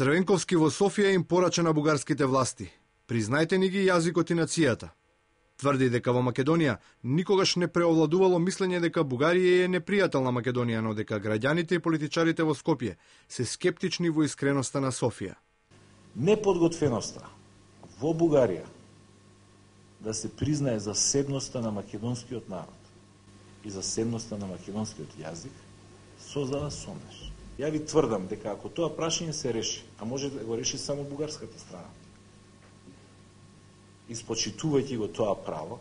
Црвенковски во Софија им порача на бугарските власти: признајте ни ги јазикот и нацијата. Тврди дека во Македонија никогаш не преовладувало мислење дека Бугарија е непријател на Македонија, но дека граѓаните и политичарите во Скопје се скептични во искреноста на Софија. Неподготвеноста во Бугарија да се признае засебноста на македонскиот народ и засебноста на македонскиот јазик создава сомнеш. Ја ви тврдам дека ако тоа прашање се реши, а може да го реши само бугарската страна, испочитувајќи го тоа право,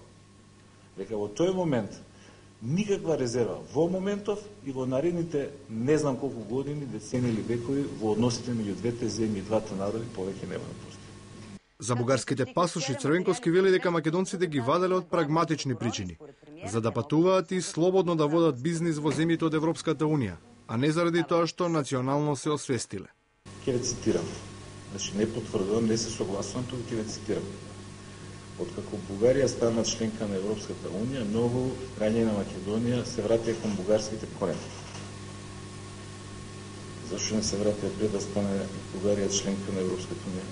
дека во тој момент никаква резерва во моментов и во наредните не знам колку години, децени или векови во односите меѓу двете земји и двата народи повеќе нема да постои. За бугарските пасоши Црвенковски вели дека македонците ги ваделе од прагматични причини, за да патуваат и слободно да водат бизнис во земјите од Европската Унија, а не заради тоа што национално се освестиле. Ќе ве цитирам. Значи не потврдувам, не се согласувам, тоа ќе ве цитирам. Откако Бугарија стана членка на Европската Унија, многу граѓани на Македонија се вратија кон бугарските корени. Зашто не се вратија пред да стане Бугарија членка на Европската Унија?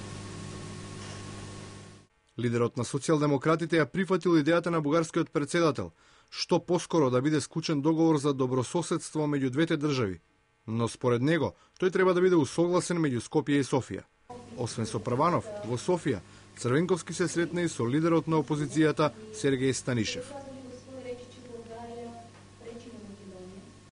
Лидерот на социјалдемократите ја прифатил идејата на бугарскиот председател, што поскоро да биде склучен договор за добрососедство меѓу двете држави, но според него тој треба да биде усогласен меѓу Скопје и Софија. Освен со Прванов, во Софија Црвенковски се сретна и со лидерот на опозицијата Сергеј Станишев.